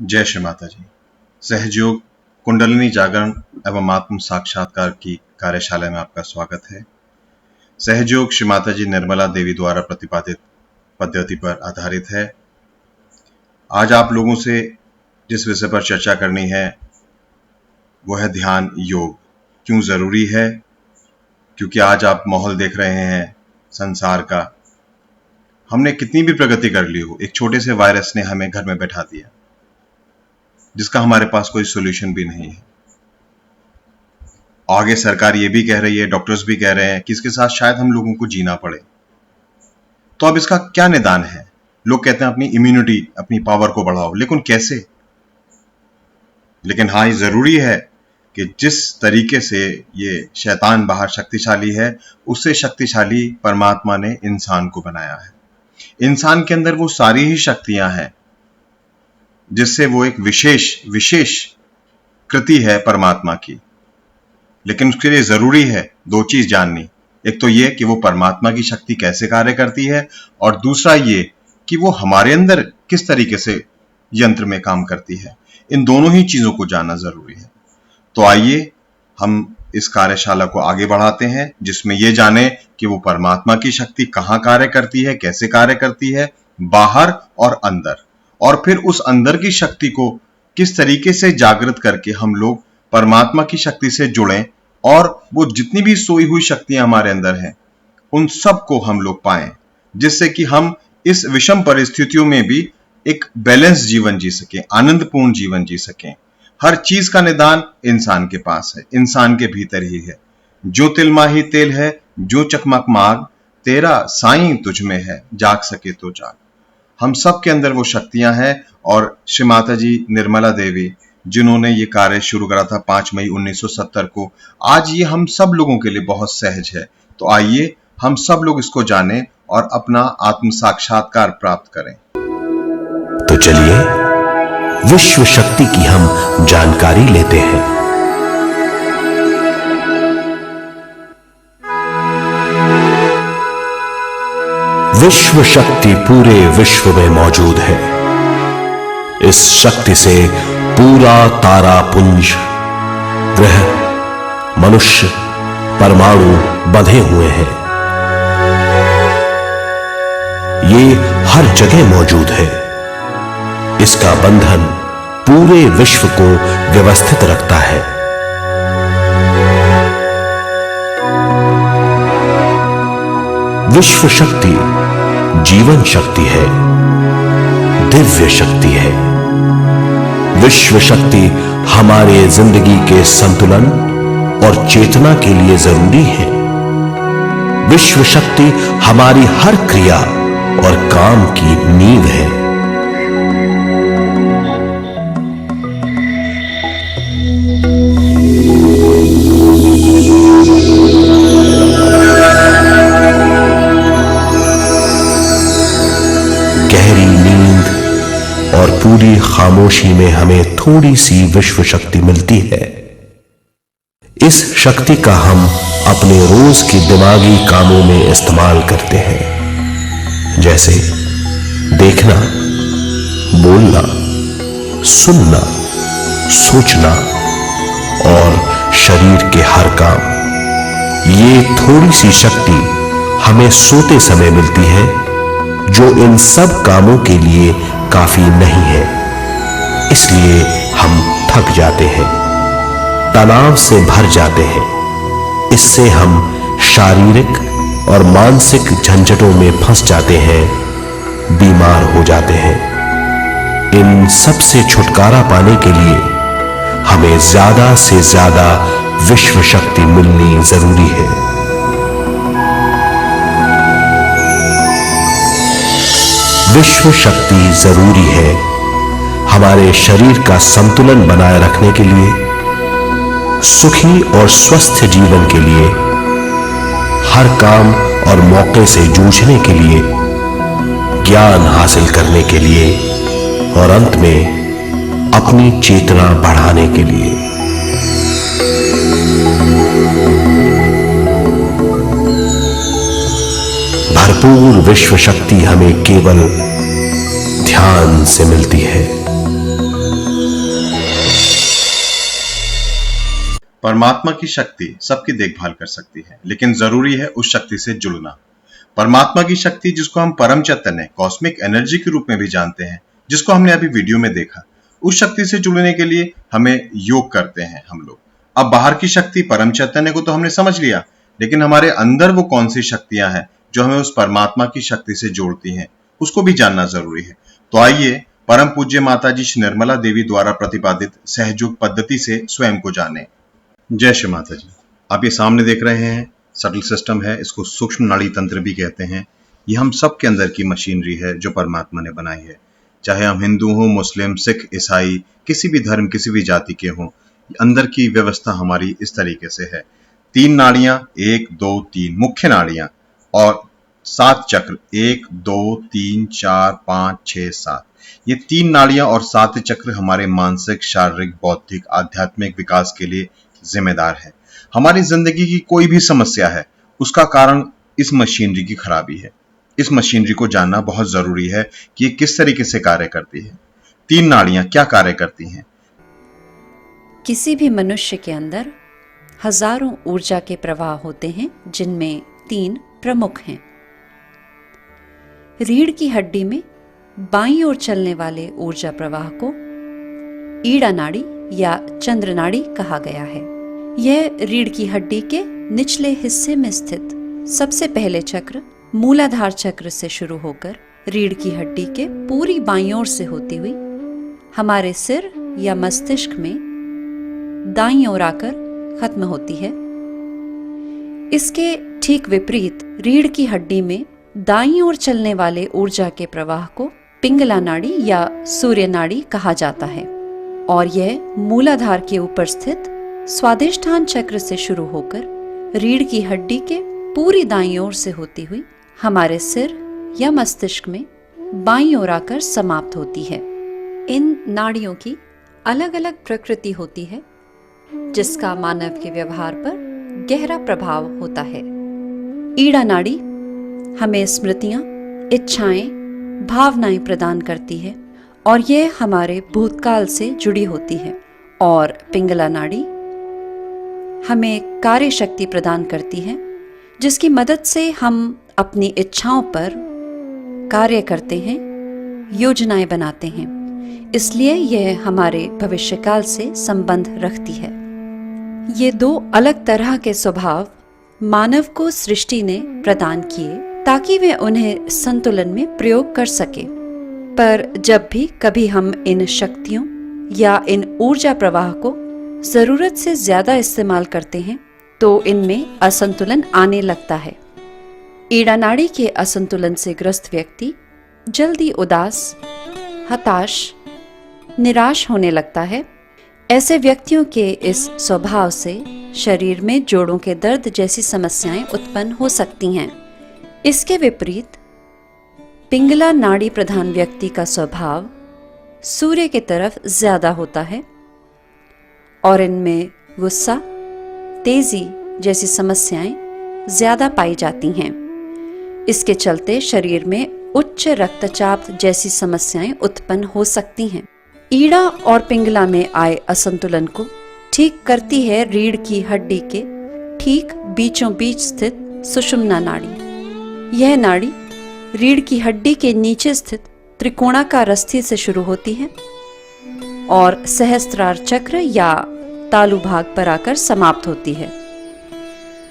जय श्री माता जी। सहजयोग कुंडलिनी जागरण एवं आत्म साक्षात्कार की कार्यशाला में आपका स्वागत है। सहजयोग श्री माता जी निर्मला देवी द्वारा प्रतिपादित पद्धति पर आधारित है। आज आप लोगों से जिस विषय पर चर्चा करनी है वो है ध्यान योग। क्यों जरूरी है? क्योंकि आज आप माहौल देख रहे हैं संसार का। हमने कितनी भी प्रगति कर ली हो, एक छोटे से वायरस ने हमें घर में बैठा दिया जिसका हमारे पास कोई सॉल्यूशन भी नहीं है। आगे सरकार ये भी कह रही है, डॉक्टर्स भी कह रहे हैं कि इसके साथ शायद हम लोगों को जीना पड़े। तो अब इसका क्या निदान है? लोग कहते हैं अपनी इम्यूनिटी, अपनी पावर को बढ़ाओ, लेकिन कैसे? लेकिन हाँ, ये जरूरी है कि जिस तरीके से ये शैतान बाहर शक्तिशाली है, उससे शक्तिशाली परमात्मा ने इंसान को बनाया है। इंसान के अंदर वो सारी ही शक्तियां हैं जिससे वो एक विशेष कृति है परमात्मा की। लेकिन उसके लिए जरूरी है दो चीज जाननी। एक तो ये कि वो परमात्मा की शक्ति कैसे कार्य करती है, और दूसरा ये कि वो हमारे अंदर किस तरीके से यंत्र में काम करती है। इन दोनों ही चीजों को जानना जरूरी है। तो आइए हम इस कार्यशाला को आगे बढ़ाते हैं, जिसमें ये जाने कि वो परमात्मा की शक्ति कहाँ कार्य करती है, कैसे कार्य करती है, बाहर और अंदर, और फिर उस अंदर की शक्ति को किस तरीके से जागृत करके हम लोग परमात्मा की शक्ति से जुड़ें, और वो जितनी भी सोई हुई शक्तियां हमारे अंदर हैं उन सब को हम लोग पाएं, जिससे कि हम इस विषम परिस्थितियों में भी एक बैलेंस जीवन जी सकें, आनंदपूर्ण जीवन जी सकें। हर चीज का निदान इंसान के पास है, इंसान के भीतर ही है। जो तिल माही तेल है, जो चकमक माग, तेरा साईं तुझ में है, जाग सके तो जाग। हम सब के अंदर वो शक्तियां हैं। और श्री माता जी निर्मला देवी जिन्होंने ये कार्य शुरू करा था 5 मई 1970 को, आज ये हम सब लोगों के लिए बहुत सहज है। तो आइए हम सब लोग इसको जानें और अपना आत्म साक्षात्कार प्राप्त करें। तो चलिए विश्व शक्ति की हम जानकारी लेते हैं। विश्व शक्ति पूरे विश्व में मौजूद है। इस शक्ति से पूरा तारापुंज, ग्रह, मनुष्य, परमाणु बंधे हुए हैं। ये हर जगह मौजूद है। इसका बंधन पूरे विश्व को व्यवस्थित रखता है। विश्व शक्ति जीवन शक्ति है, दिव्य शक्ति है। विश्व शक्ति हमारे जिंदगी के संतुलन और चेतना के लिए जरूरी है। विश्व शक्ति हमारी हर क्रिया और काम की नींव है। गहरी नींद और पूरी खामोशी में हमें थोड़ी सी विश्व शक्ति मिलती है। इस शक्ति का हम अपने रोज के दिमागी कामों में इस्तेमाल करते हैं, जैसे देखना, बोलना, सुनना, सोचना और शरीर के हर काम। ये थोड़ी सी शक्ति हमें सोते समय मिलती है, जो इन सब कामों के लिए काफी नहीं है। इसलिए हम थक जाते हैं, तनाव से भर जाते हैं। इससे हम शारीरिक और मानसिक झंझटों में फंस जाते हैं, बीमार हो जाते हैं। इन सब से छुटकारा पाने के लिए हमें ज्यादा से ज्यादा विश्व शक्ति मिलनी जरूरी है। विश्व शक्ति जरूरी है हमारे शरीर का संतुलन बनाए रखने के लिए, सुखी और स्वस्थ जीवन के लिए, हर काम और मौके से जूझने के लिए, ज्ञान हासिल करने के लिए और अंत में अपनी चेतना बढ़ाने के लिए। भरपूर विश्व शक्ति हमें केवल ध्यान से मिलती है। परमात्मा की शक्ति सबकी देखभाल कर सकती है, लेकिन जरूरी है उस शक्ति से जुड़ना। परमात्मा की शक्ति, जिसको हम परम चैतन्य, कॉस्मिक एनर्जी के रूप में भी जानते हैं, जिसको हमने अभी वीडियो में देखा, उस शक्ति से जुड़ने के लिए हमें योग करते हैं हम लोग। अब बाहर की शक्ति परम चैतन्य को तो हमने समझ लिया, लेकिन हमारे अंदर वो कौन सी शक्तियां हैं जो हमें उस परमात्मा की शक्ति से जोड़ती हैं, उसको भी जानना जरूरी है। तो आइए परम पूज्य माता जी श्री निर्मला देवी द्वारा प्रतिपादित सहयोग पद्धति से स्वयं को जाने। जय श्री माता जी। आप ये सामने देख रहे हैं सटल सिस्टम है, इसको सूक्ष्म नाड़ी तंत्र भी कहते हैं। ये हम सब के अंदर की मशीनरी है जो परमात्मा ने बनाई है। चाहे हम हिंदू हो, मुस्लिम, सिख, ईसाई, किसी भी धर्म, किसी भी जाति के हों, अंदर की व्यवस्था हमारी इस तरीके से है। 3 नाड़ियां, 1 2 3 मुख्य नाड़ियां और 7 चक्र, 1 2 3 4 5 6 7। ये 3 नाड़ियां और 7 चक्र हमारे मानसिक, शारीरिक, बौद्धिक, आध्यात्मिक विकास के लिए जिम्मेदार है। हमारी जिंदगी की कोई भी समस्या है, उसका कारण इस मशीनरी की खराबी है। इस मशीनरी को जानना बहुत जरूरी है कि ये किस तरीके से कार्य करती है। 3 नाड़ियां क्या कार्य करती हैं? किसी भी मनुष्य के अंदर हजारों ऊर्जा के प्रवाह होते हैं, जिनमें 3 प्रमुख हैं। रीढ़ की हड्डी में बाईं ओर चलने वाले ऊर्जा प्रवाह को ईड़ा नाड़ी या चंद्र नाड़ी कहा गया है। यह रीढ़ की हड्डी के निचले हिस्से में स्थित सबसे पहले चक्र मूलाधार चक्र से शुरू होकर रीढ़ की हड्डी के पूरी बाईं ओर से होती हुई हमारे सिर या मस्तिष्क में दाईं ओर आकर खत्म होती है। इसके ठीक विपरीत रीढ़ की हड्डी में दाईं ओर चलने वाले ऊर्जा के प्रवाह को पिंगला नाड़ी या सूर्य नाड़ी कहा जाता है और यह मूलाधार के ऊपर स्थित स्वादिष्ठान चक्र से शुरू होकर रीढ़ की हड्डी के पूरी दाईं ओर से होती हुई हमारे सिर या मस्तिष्क में बाईं ओर आकर समाप्त होती है। इन नाड़ियों की अलग अलग प्रकृति होती है, जिसका मानव के व्यवहार पर गहरा प्रभाव होता है। ईड़ा नाड़ी हमें स्मृतियां, इच्छाएं, भावनाएं प्रदान करती है और यह हमारे भूतकाल से जुड़ी होती है। और पिंगला नाड़ी हमें कार्य शक्ति प्रदान करती है, जिसकी मदद से हम अपनी इच्छाओं पर कार्य करते हैं, योजनाएं बनाते हैं। इसलिए यह हमारे भविष्यकाल से संबंध रखती है। ये 2 अलग तरह के स्वभाव मानव को सृष्टि ने प्रदान किए ताकि वे उन्हें संतुलन में प्रयोग कर सके। पर जब भी कभी हम इन शक्तियों या इन ऊर्जा प्रवाह को जरूरत से ज्यादा इस्तेमाल करते हैं तो इनमें असंतुलन आने लगता है। ईड़ा नाड़ी के असंतुलन से ग्रस्त व्यक्ति जल्दी उदास, हताश, निराश होने लगता है। ऐसे व्यक्तियों के इस स्वभाव से शरीर में जोड़ों के दर्द जैसी समस्याएं उत्पन्न हो सकती हैं। इसके विपरीत पिंगला नाड़ी प्रधान व्यक्ति का स्वभाव सूर्य की तरफ ज्यादा होता है और इनमें गुस्सा, तेजी जैसी समस्याएं ज्यादा पाई जाती हैं। इसके चलते शरीर में उच्च रक्तचाप जैसी समस्याएं उत्पन्न हो सकती हैं। ईड़ा और पिंगला में आए असंतुलन को ठीक करती है रीढ़ की हड्डी के ठीक बीचों बीच स्थित सुषुम्ना नाड़ी। यह नाड़ी रीढ़ की हड्डी के नीचे स्थित त्रिकोणाकार अस्थि से शुरू होती है और सहस्त्रार चक्र या तालु भाग पर आकर समाप्त होती है।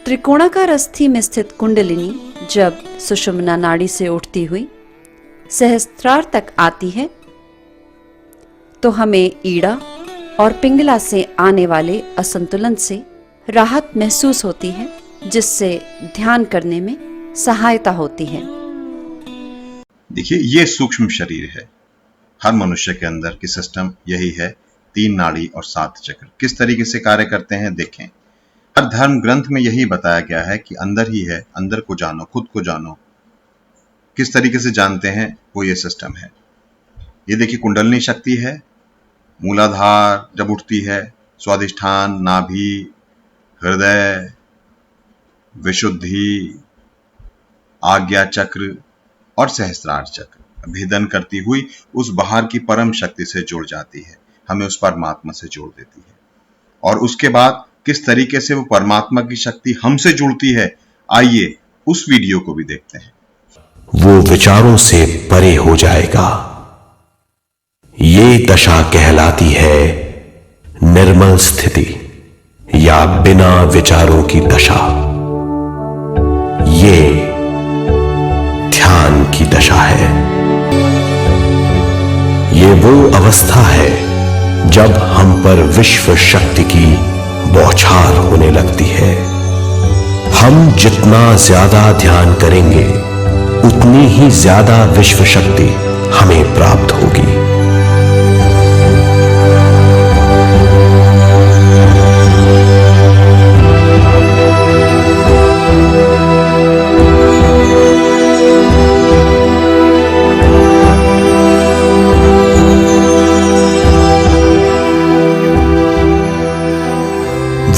त्रिकोणाकार अस्थि में स्थित कुंडलिनी जब सुषुम्ना नाड़ी से उठती हुई सहस्त्रार तक आती है तो हमें ईड़ा और पिंगला से आने वाले असंतुलन से राहत महसूस होती है, जिससे ध्यान करने में सहायता होती है। देखिए, ये सूक्ष्म शरीर है। हर मनुष्य के अंदर की सिस्टम यही है। 3 नाड़ी और 7 चक्र किस तरीके से कार्य करते हैं देखें। हर धर्म ग्रंथ में यही बताया गया है कि अंदर ही है, अंदर को जानो, खुद को जानो। किस तरीके से जानते हैं, वो ये सिस्टम है। ये देखिए, कुंडलिनी शक्ति है। मूलाधार जब उठती है, स्वादिष्ठान, नाभि, हृदय, विशुद्धि, आज्ञा चक्र और सहस्त्रार चक्र भेदन करती हुई उस बाहर की परम शक्ति से जुड़ जाती है, हमें उस परमात्मा से जोड़ देती है। और उसके बाद किस तरीके से वो परमात्मा की शक्ति हमसे जुड़ती है, आइए उस वीडियो को भी देखते हैं। वो विचारों से परे हो जाएगा। ये दशा कहलाती है निर्मल स्थिति या बिना विचारों की दशा। ये ध्यान की दशा है। ये वो अवस्था है जब हम पर विश्व शक्ति की बौछार होने लगती है। हम जितना ज्यादा ध्यान करेंगे उतनी ही ज्यादा विश्व शक्ति हमें प्राप्त होगी।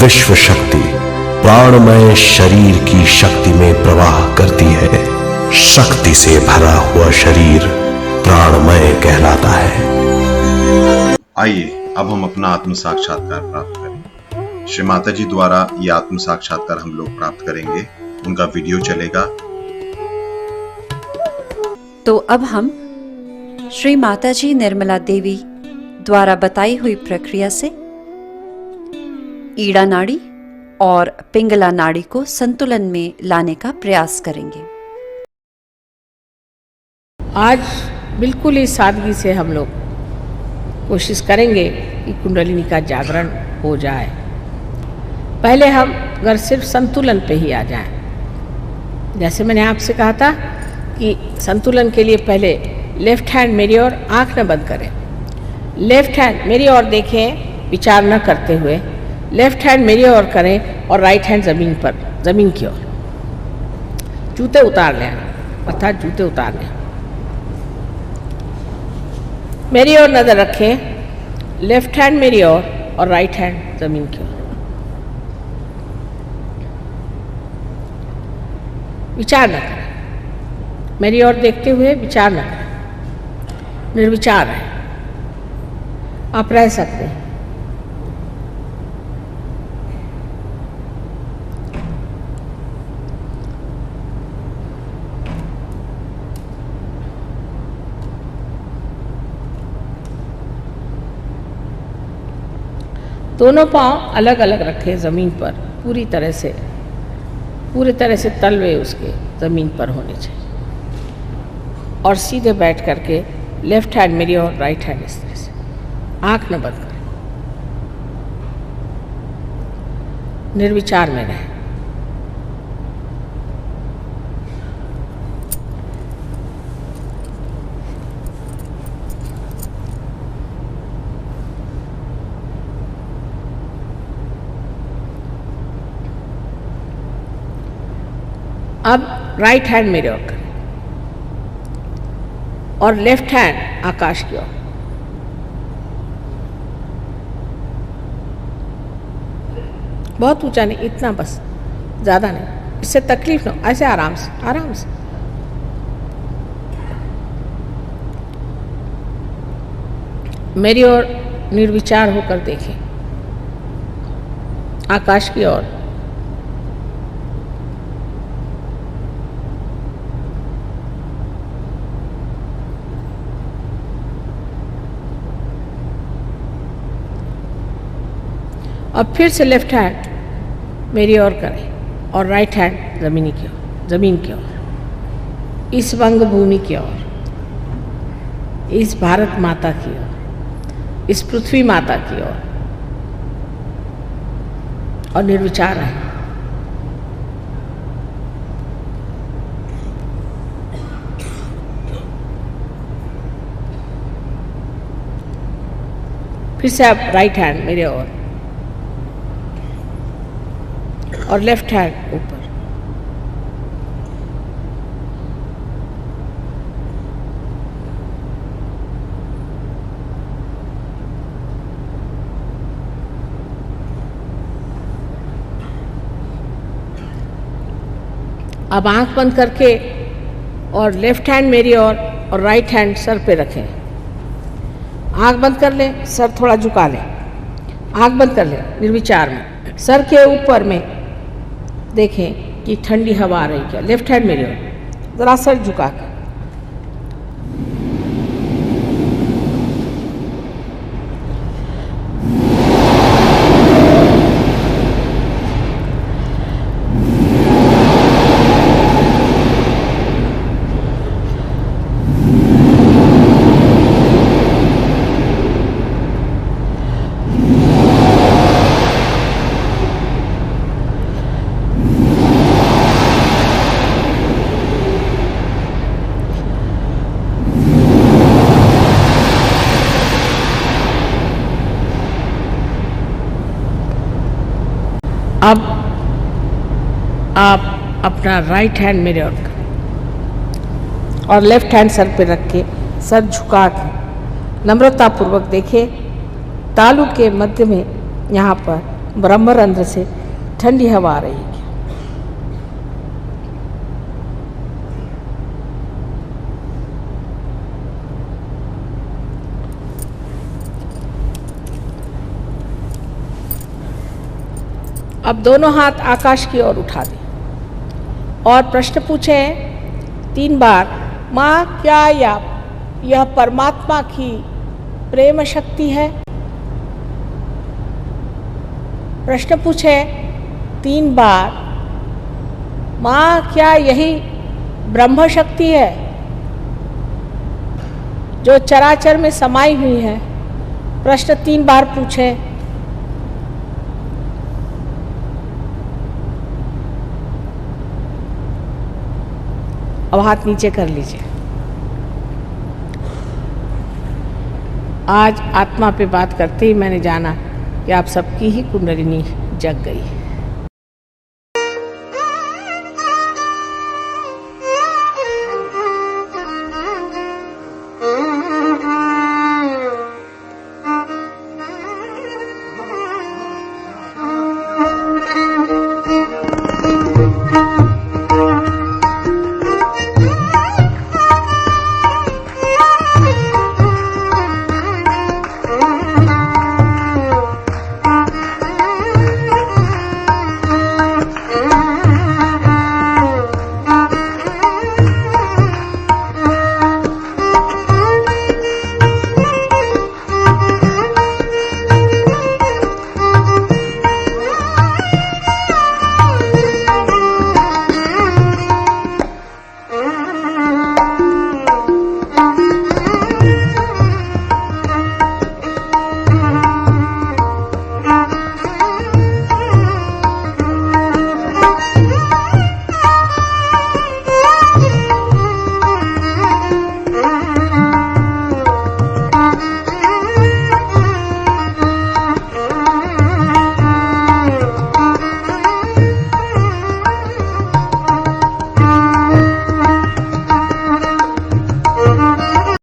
विश्व शक्ति प्राणमय शरीर की शक्ति में प्रवाह करती है। शक्ति से भरा हुआ शरीर प्राणमय कहलाता है। आइए अब हम अपना आत्म साक्षात्कार प्राप्त करें। श्री माता जी द्वारा ये आत्म साक्षात्कार हम लोग प्राप्त करेंगे, उनका वीडियो चलेगा। तो अब हम श्री माता जी निर्मला देवी द्वारा बताई हुई प्रक्रिया से ईड़ा नाड़ी और पिंगला नाड़ी को संतुलन में लाने का प्रयास करेंगे। आज बिल्कुल ही सादगी से हम लोग कोशिश करेंगे कि कुंडलिनी का जागरण हो जाए। पहले हम अगर सिर्फ संतुलन पे ही आ जाएं। जैसे मैंने आपसे कहा था कि संतुलन के लिए पहले लेफ्ट हैंड मेरी ओर, आंख न बंद करें। लेफ्ट हैंड मेरी ओर देखें विचार न करते हुए। लेफ्ट हैंड मेरी ओर करें और राइट हैंड जमीन की ओर। जूते उतार लें, अर्थात जूते उतार लें। मेरी ओर नजर रखें, लेफ्ट हैंड मेरी ओर और राइट हैंड जमीन की ओर। विचार न करें, मेरी ओर देखते हुए विचार न करें, निर्विचार है। आप रह सकते हैं। दोनों पांव अलग अलग रखें ज़मीन पर, पूरी तरह से तलवे उसके ज़मीन पर होने चाहिए। और सीधे बैठ करके लेफ्ट हैंड मेरी और राइट हैंड इस तरह से, आंख न बंद करें, निर्विचार में रहें। अब राइट हैंड मेरे ओर करें और लेफ्ट हैंड आकाश की ओर। बहुत ऊंचा नहीं, इतना बस, ज़्यादा नहीं, इससे तकलीफ न हो। ऐसे आराम से मेरी ओर निर्विचार होकर देखें, आकाश की ओर। अब फिर से लेफ्ट हैंड मेरी ओर करें और राइट हैंड ज़मीन की ओर, इस वंग भूमि की ओर, इस भारत माता की ओर, इस पृथ्वी माता की ओर, और निर्विचार है। फिर से आप राइट हैंड मेरे ओर और लेफ्ट हैंड ऊपर। अब आंख बंद करके और लेफ्ट हैंड मेरी ओर और राइट हैंड सर पे रखें। आंख बंद कर लें, सर थोड़ा झुका लें, आंख बंद कर लें निर्विचार में। सर के ऊपर में देखें कि ठंडी हवा आ रही क्या। लेफ्ट हैंड मिरर, ज़रा सर झुका कर। अब आप अपना राइट हैंड मिरर और लेफ्ट हैंड सर पे रख के सर झुका के नम्रतापूर्वक देखें, तालु के मध्य में यहाँ पर ब्रह्मरंध्र से ठंडी हवा आ रही है। अब दोनों हाथ आकाश की ओर उठा दें और प्रश्न पूछें 3 बार, माँ क्या यह परमात्मा की प्रेम शक्ति है? प्रश्न पूछें 3 बार, माँ क्या यही ब्रह्म शक्ति है जो चराचर में समाई हुई है? प्रश्न 3 बार पूछें। अब हाथ नीचे कर लीजिए। आज आत्मा पे बात करते ही मैंने जाना कि आप सबकी ही कुंडलिनी जग गई।